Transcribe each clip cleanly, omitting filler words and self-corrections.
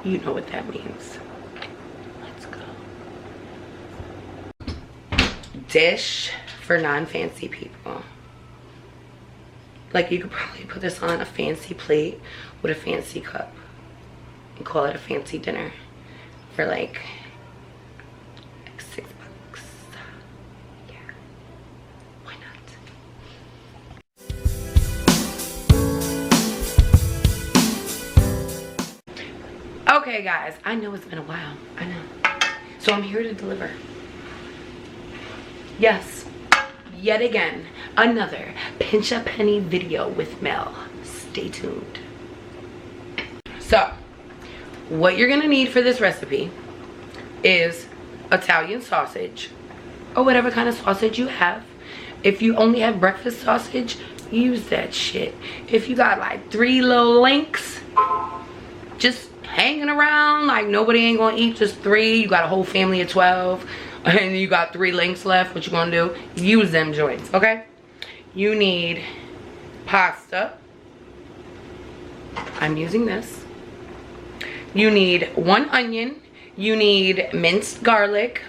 You know what that means. Let's go. Dish for non-fancy people. Like, you could probably put this on a fancy plate with a fancy cup and call it a fancy dinner for like $6. Yeah, why not? Okay guys, I know it's been a while, I know. So I'm here to deliver. Yes, yet again, another pinch a penny video with Mel. Stay tuned. So, what you're gonna need for this recipe is Italian sausage, or whatever kind of sausage you have. If you only have breakfast sausage, use that shit. If you got like 3 little links just hanging around, like nobody ain't gonna eat just 3, you got a whole family of 12, and you got 3 links left, what you gonna do? Use them joints, okay? You need pasta. I'm using this. You need 1 onion. You need minced garlic.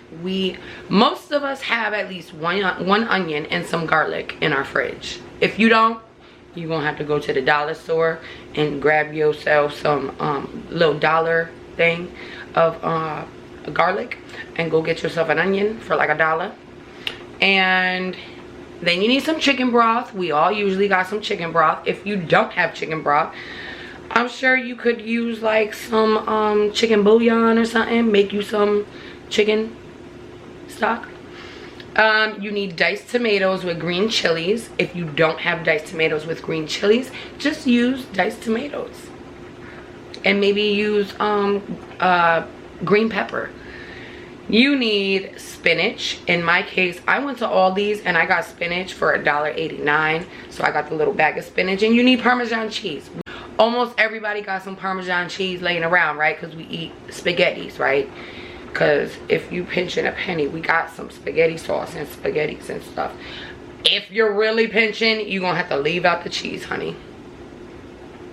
Most of us have at least one onion and some garlic in our fridge. If you don't, you're gonna have to go to the dollar store and grab yourself some little dollar thing of garlic and go get yourself an onion for like $1. And then you need some chicken broth. We all usually got some chicken broth. If you don't have chicken broth, I'm sure you could use like some chicken bouillon or something. Make you some chicken stock. You need diced tomatoes with green chilies. If you don't have diced tomatoes with green chilies, just use diced tomatoes. And maybe use green pepper. You need spinach. In my case, I went to Aldi's and I got spinach for $1.89. So I got the little bag of spinach. And you need Parmesan cheese. Almost everybody got some Parmesan cheese laying around, right? Because we eat spaghettis, right? Because if you pinching a penny, we got some spaghetti sauce and spaghettis and stuff. If you're really pinching, you're going to have to leave out the cheese, honey.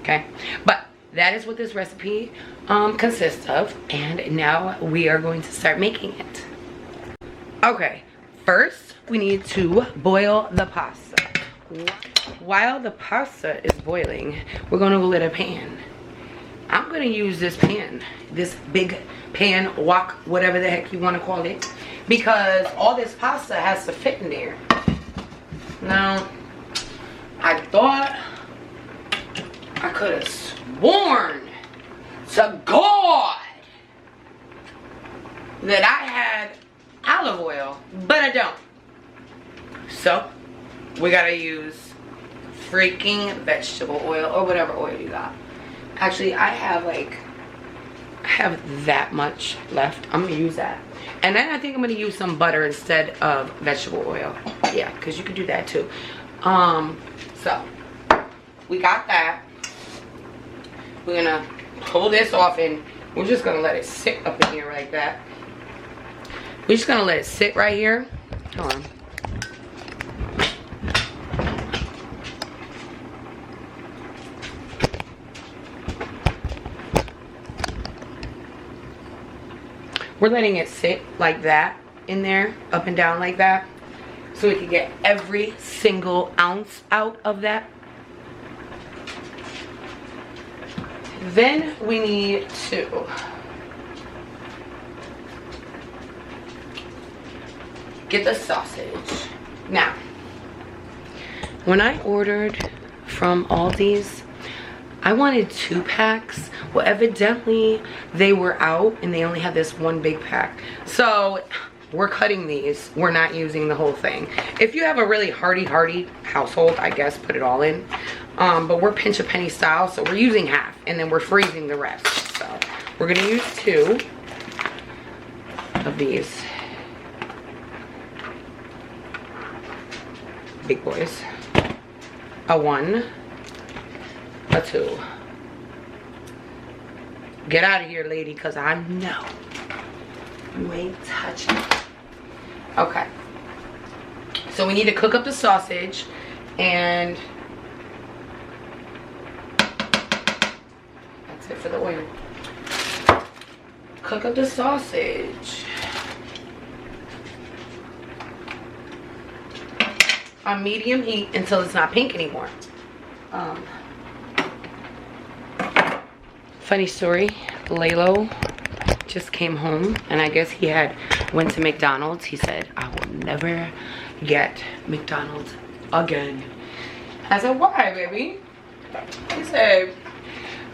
Okay? But that is what this recipe consists of. And now we are going to start making it. Okay. First, we need to boil the pasta. While the pasta is boiling, we're going to let a pan. I'm going to use this pan, this big pan, wok, whatever the heck you want to call it, because all this pasta has to fit in there. Now, I thought I could have sworn to God that I had olive oil, but I don't. So, we gotta use freaking vegetable oil or whatever oil you got. Actually, I have that much left. I'm gonna use that. And then I think I'm gonna use some butter instead of vegetable oil. Yeah, because you could do that too. So we got that. We're gonna pull this off and we're just gonna let it sit up in here like that. We're just gonna let it sit right here. Hold on. We're letting it sit like that in there, up and down like that, so we can get every single ounce out of that. Then we need to get the sausage. Now, when I ordered from Aldi's, I wanted 2 packs. Well, evidently they were out and they only had this one big pack. So we're cutting these. We're not using the whole thing. If you have a really hearty household, I guess put it all in. But we're pinch a penny style, so we're using half and then we're freezing the rest. So we're gonna use 2 of these big boys. A 1. A 2. Get out of here, lady, because I know you ain't touching it. Okay. So we need to cook up the sausage and that's it for the oil. cook up the sausage on medium heat until it's not pink anymore. Funny story, Lalo just came home and I guess he went to McDonald's. He said, I will never get McDonald's again. I said, why, baby? He said,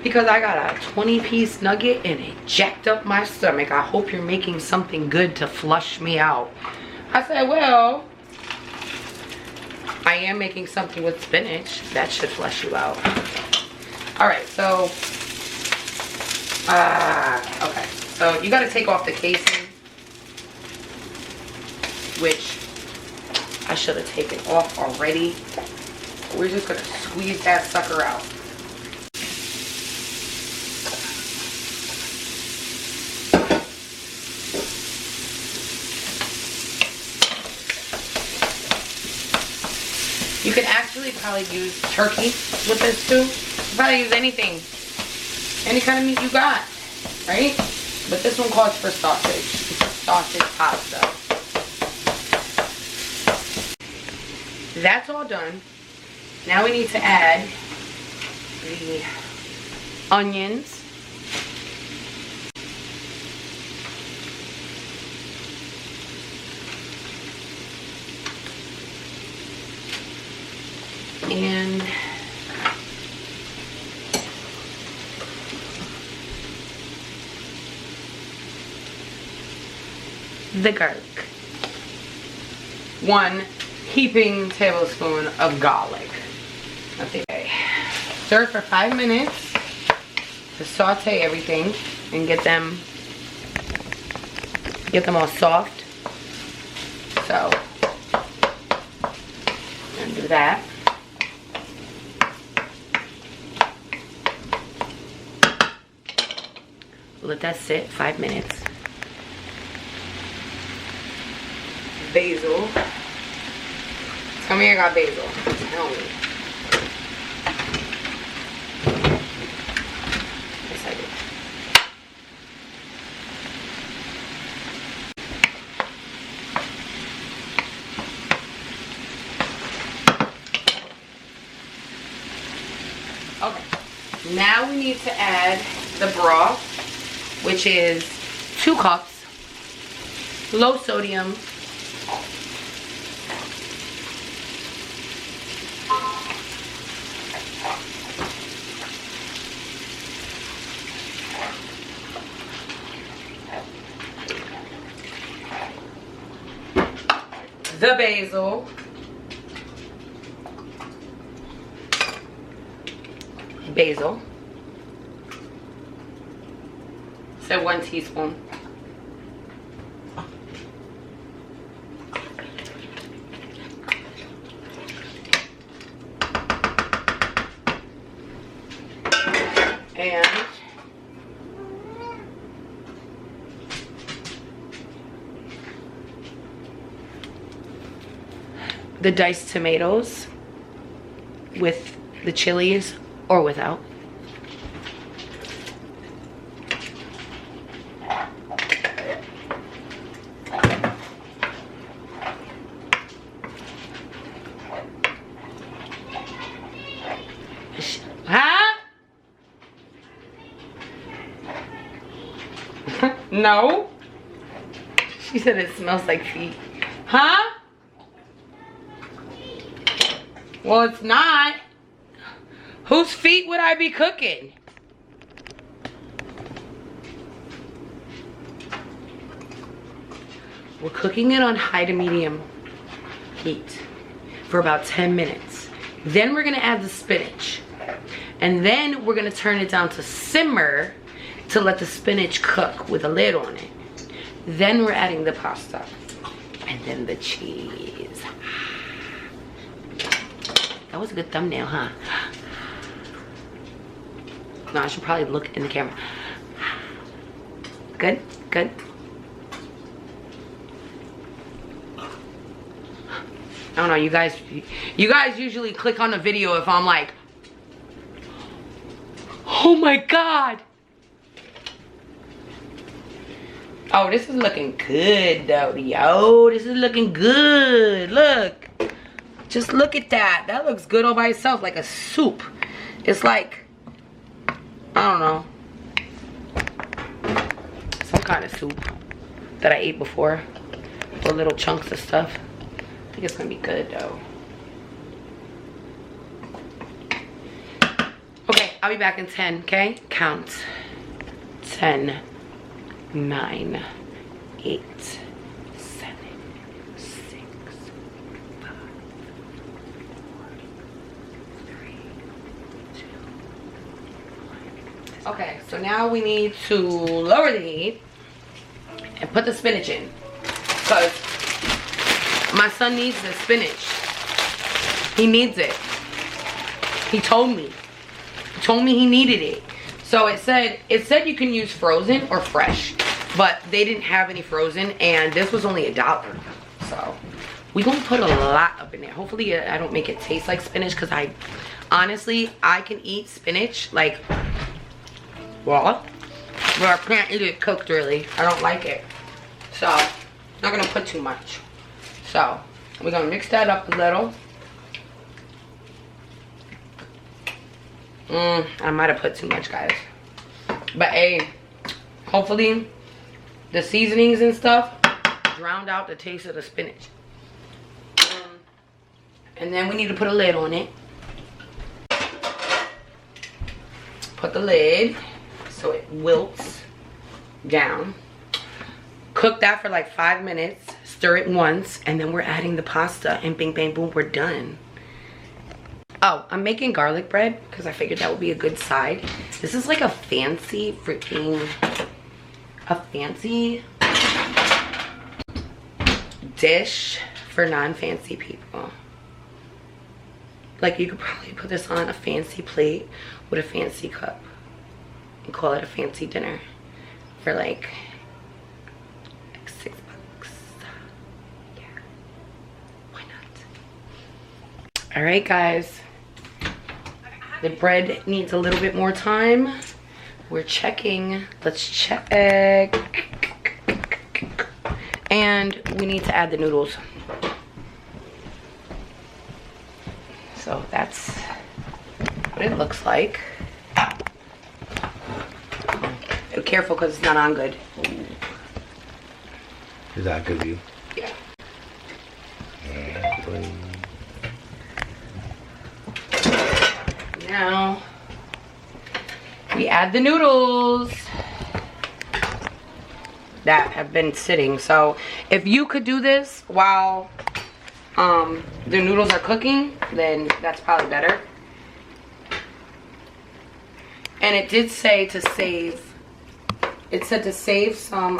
because I got a 20-piece nugget and it jacked up my stomach. I hope you're making something good to flush me out. I said, well, I am making something with spinach. That should flush you out. All right, so, okay. So you gotta take off the casing, which I should have taken off already. We're just gonna squeeze that sucker out. You can actually probably use turkey with this too. You can probably use anything, any kind of meat you got, right? But this one calls for sausage. Sausage pasta. That's all done. Now we need to add the onions. And the garlic. 1 heaping tablespoon of garlic. Okay. Stir for 5 minutes to saute everything and get them all soft. So, and do that. Let that sit 5 minutes. Basil. Tell me I got basil. Tell me. Yes, I do. Okay. Now we need to add the broth, which is 2 cups, low sodium. The basil. Basil. So 1 teaspoon. And the diced tomatoes with the chilies or without. Huh? No. She said it smells like feet. Huh? Well, it's not. Whose feet would I be cooking? We're cooking it on high to medium heat for about 10 minutes. Then we're gonna add the spinach. And then we're gonna turn it down to simmer to let the spinach cook with a lid on it. Then we're adding the pasta. And then the cheese. That was a good thumbnail, huh? No, I should probably look in the camera. Good, good. I don't know, you guys usually click on the video if I'm like, oh my God. Oh, this is looking good though, yo. This is looking good. Look. Just look at that. That looks good all by itself, like a soup. It's like, I don't know, some kind of soup that I ate before. With little chunks of stuff. I think it's gonna be good though. Okay, I'll be back in 10, okay? Count. 10, 9, 8, 7, 6, 5, 4, 3, 2, 1. Okay, so now we need to lower the heat and put the spinach in. Because my son needs the spinach. He needs it. He told me. He told me he needed it. So it said you can use frozen or fresh, but they didn't have any frozen, and this was only $1. So we gonna put a lot up in there. Hopefully I don't make it taste like spinach, because I honestly can eat spinach like raw, but I can't eat it cooked really. I don't like it. So not gonna put too much. So we're gonna mix that up a little. I might have put too much, guys. But hey, hopefully the seasonings and stuff drowned out the taste of the spinach. And then we need to put a lid on it. Put the lid so it wilts down. Cook that for like 5 minutes. Stir it once, and then we're adding the pasta, and bing bang boom, we're done. Oh, I'm making garlic bread because I figured that would be a good side. This is like a fancy dish for non-fancy people. Like, you could probably put this on a fancy plate with a fancy cup and call it a fancy dinner for like $6. Yeah, why not? All right, guys. The bread needs a little bit more time. We're checking. Let's check. And we need to add the noodles. So that's what it looks like. Be careful because it's not on good. Is that good view? Yeah. Now we add the noodles that have been sitting. So if you could do this while the noodles are cooking, then that's probably better. And it did say to save, it said to save some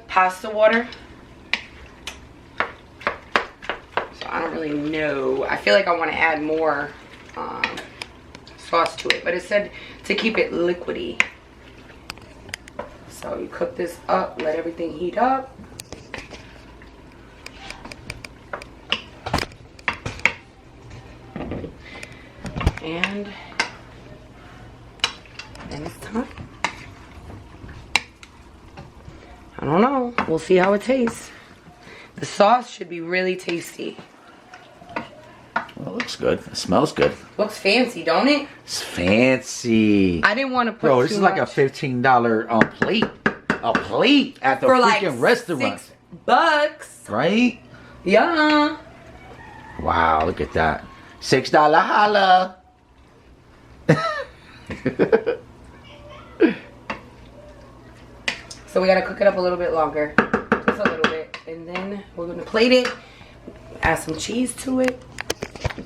pasta water. I don't really know. I feel like I want to add more sauce to it, but it said to keep it liquidy. So you cook this up, let everything heat up. And then it's time. I don't know. We'll see how it tastes. The sauce should be really tasty. Well, it looks good. It smells good. Looks fancy, don't it? It's fancy. I didn't want to put Bro, this too is like much. a $15 plate. A plate at the For freaking like restaurant. $6. Right? Yeah. Wow, look at that. $6 holla. So we gotta cook it up a little bit longer. Just a little bit. And then we're gonna plate it. Add some cheese to it.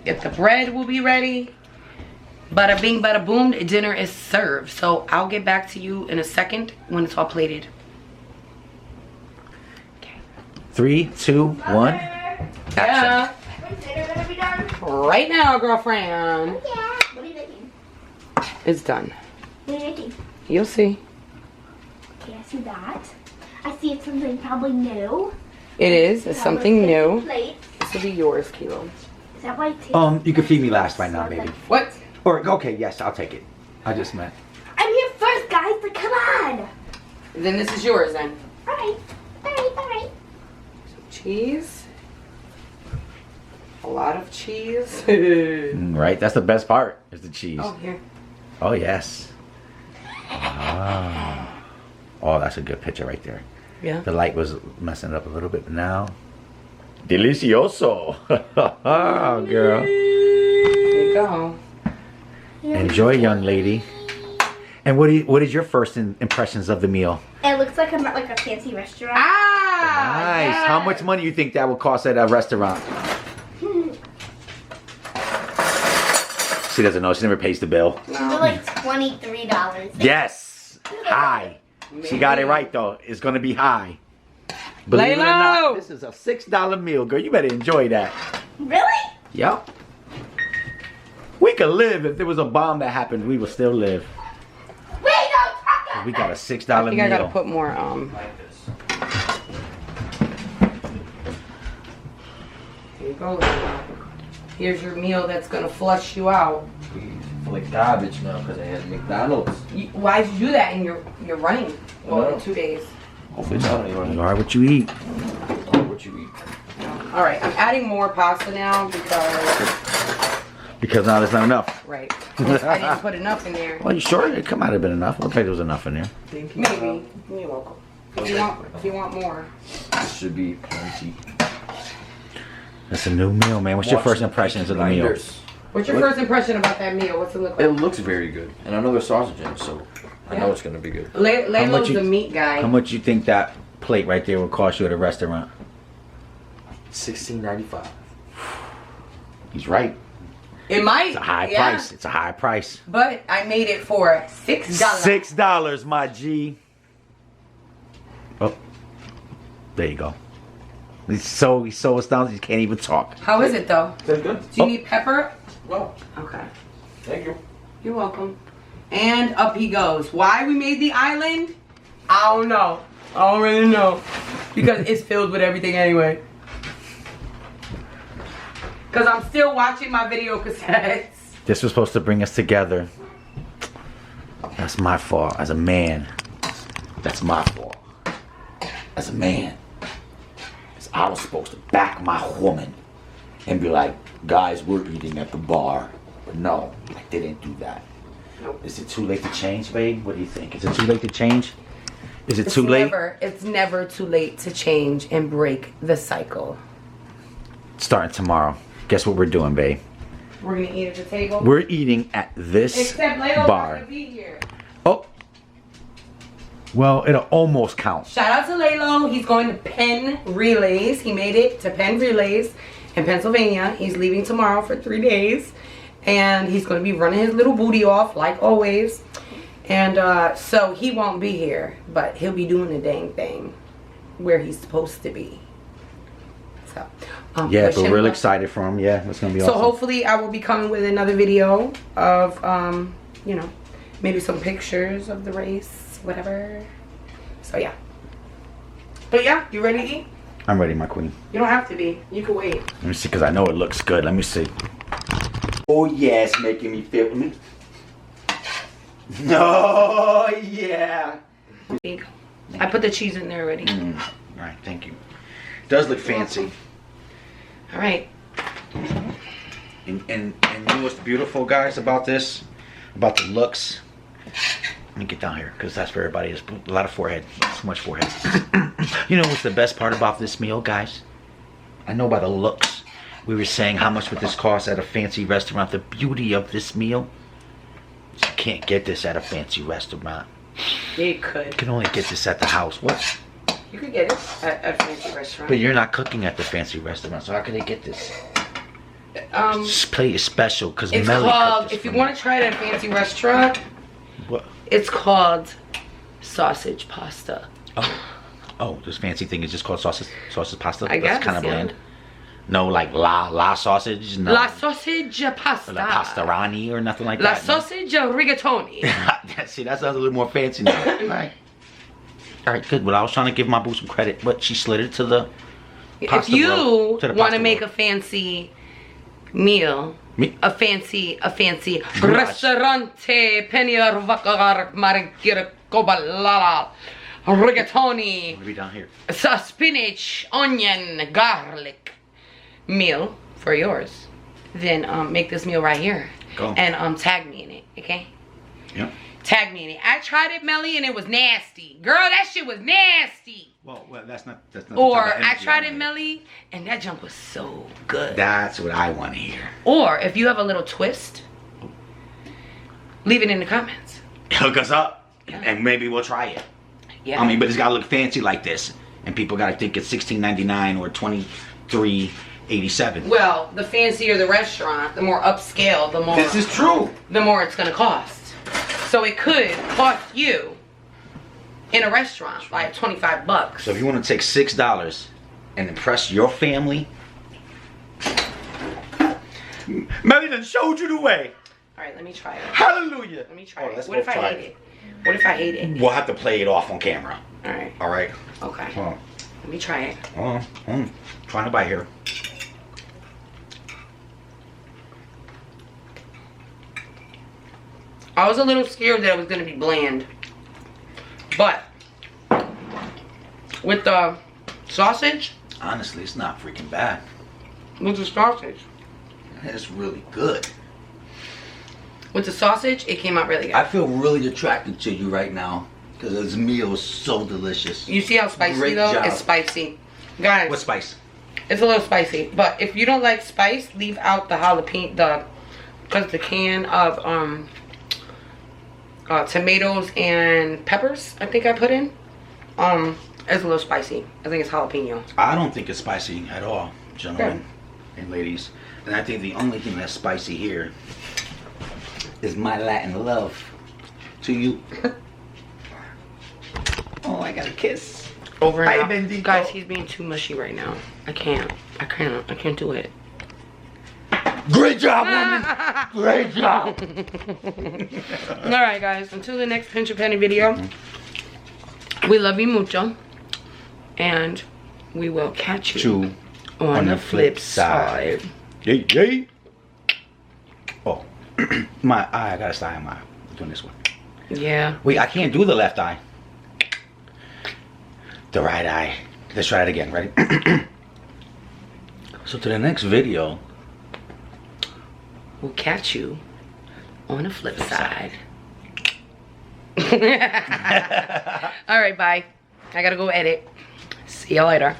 If the bread will be ready. Bada bing, bada boom, dinner is served. So I'll get back to you in a second when it's all plated. Okay. 3, 2, 1. Yeah. When's dinner gonna be done? Right now, girlfriend. Yeah. What are you making? It's done. What are you making? You'll see. Okay, I see that. I see it's something probably new. It is. It's something new. Plate. This will be yours, Kilo. Is that why it tastes You can feed me last right now, baby. What? Or, okay, yes, I'll take it. I just meant. I'm here Then this is yours then. Alright. Alright. Cheese. A lot of cheese. Right, that's the best part, is the cheese. Oh, here. Oh, yes. Ah. Oh, that's a good picture right there. Yeah. The light was messing it up a little bit, but now. Delicioso. Oh, girl. There you go. Enjoy, young lady. And what is your first impressions of the meal? It looks like I'm at like a fancy restaurant. Ah! Nice. yes. How much money do you think that would cost at a restaurant? She doesn't know. She never pays the bill. They're like $23. Yes. High. She got it right, though. It's going to be high. Believe it or Laylo! not, this is a $6 meal, girl. You better enjoy that. Really? Yep. We could live if there was a bomb that happened. We would still live. Wait, no, We got a $6 I think meal. I gotta put more, Here you go, Laylo. Here's your meal that's gonna flush you out. feel like garbage now because I had McDonald's. Why'd you do that? And you're running. Well, in 2 days. Hopefully it's not anyone. You are what you eat. What you eat. All right, I'm adding more pasta now because Now there's not enough. right. I didn't put enough in there. Well, you sure? It might have been enough. Looks like there was enough in there. Maybe. You're welcome. If you want more. This should be plenty. It's a new meal, man. What's your Watch first the impressions of the meal? blinders. What's your first impression about that meal? What's it look It like? looks very good. And I know there's sausage in it, so I know it's going to be good. Laylo's you- the meat guy. How much you think that plate right there would cost you at a restaurant? $16.95. He's right. It might. It's a high yeah. price. It's a high price. But I made it for $6. $6, my G. Oh, there you go. He's so astounded he can't even talk. How is it though? That's good. Do you need pepper? No, Okay. thank you. You're welcome. And up he goes. Why we made the island? I don't know. I don't really know. Because it's filled with everything anyway. Because I'm still watching my video cassettes. This was supposed to bring us together. That's my fault as a man. That's my fault as a man. 'Cause I was supposed to back my woman and be like, guys, we're eating at the bar. But no, I didn't do that. Nope. Is it too late to change, babe? What do you think? Is it too late to change? Is it too late? It's never too late to change and break the cycle. Starting tomorrow. Guess what we're doing, babe? We're gonna eat at the table. We're eating at this Except Laylo's bar. not gonna be here. Oh. Well, it'll almost count. Shout out to Laylo. He's going to Penn Relays. He made it to Penn Relays in Pennsylvania. He's leaving tomorrow for 3 days. And he's going to be running his little booty off like always. And so he won't be here. But he'll be doing the dang thing where he's supposed to be. So, Yeah, wish but him we're real luck. excited for him. Yeah, it's gonna be So awesome. hopefully I will be coming with another video of, you know, maybe some pictures of the race, whatever. So yeah. But yeah, you ready to eat? I'm ready, my queen. You don't have to be. You can wait. Let me see, because I know it looks good. Let me see. Oh, yeah, it's making me feel... No, yeah. I put the cheese in there already. All right, thank you. It does look fancy. All right. And you know what's beautiful, guys, about this? About the looks? Let me get down here, because that's for everybody. There's a lot of forehead. Too much forehead. You know what's the best part about this meal, guys? I know by the looks. We were saying how much would this cost at a fancy restaurant. The beauty of this meal is you can't get this at a fancy restaurant. You could. You can only get this at the house. What? You could get it at a fancy restaurant. But you're not cooking at the fancy restaurant, so how can they get this? This plate is special because It's Melly called, cooked this if you for me. want to try it at a fancy restaurant, What? it's called sausage pasta. Oh, this fancy thing is just called sausage pasta? I guess, That's kind of yeah. bland. No, like la sausage? No. La sausage pasta. La pastarani or nothing like La that? no? sausage rigatoni. See, that sounds a little more fancy now. Alright. Alright, good. Well, I was trying to give my boo some credit, but she slid it to the If pasta you roll, to the want to pasta make roll. a fancy meal, Me? a fancy Goulash. restaurante penier vakar marikir kobalala rigatoni, Maybe down here. spinach, onion, garlic meal for yours, then make this meal right here. Go. And tag me in it, okay? Yep. Tag me in it. I tried it, Melly, and it was nasty. Girl, that shit was nasty. Well, that's not. Or the type of I energy tried I it, want. Melly, and that junk was so good. That's what I want to hear. Or if you have a little twist, leave it in the comments. Hook us up, Yeah. and maybe we'll try it. Yeah. I mean, but it's gotta look fancy like this, and people gotta think it's $16.99 or $23.87. Well, the fancier the restaurant, the more upscale, the more This is true. the more it's gonna cost. So it could cost you in a restaurant like $25. So if you want to take $6 and impress your family, Melly done showed you the way. All right, let me try it. Hallelujah. Let me try Oh, it. let's What if both I try hate it? What if I hate it? We'll have to play it off on camera. All right. All right. Okay. Hold on. Let me try it. Hold on. Trying to bite here. I was a little scared that it was gonna be bland, but with the sausage, Honestly, it's not freaking bad. with the sausage, It's really good. with the sausage, it came out really good. I feel really attracted to you right now because this meal is so delicious. You see how spicy Great though? job. It's spicy, guys. What spice? It's a little spicy, but if you don't like spice, leave out the jalapeno, because the can of tomatoes and peppers I think I put in, it's a little spicy. I think it's jalapeno. I don't think it's spicy at all, gentlemen and ladies. And I think the only thing that's spicy here is my Latin love to you. Oh, I got a kiss. Over Ay, and out. bendito. Guys, he's being too mushy right now. I can't do it. Great job, woman. Great job. All right, guys. Until the next Pinch a Penny video, we love you mucho, and we will catch you on the flip side. Yay, yay. Oh, my eye. I gotta style my eye. I'm doing this one. Yeah. Wait, I can't do the left eye. The right eye. Let's try it again. Ready? So to the next video, We'll catch you on the flip side. All right, bye. I gotta go edit. See you later.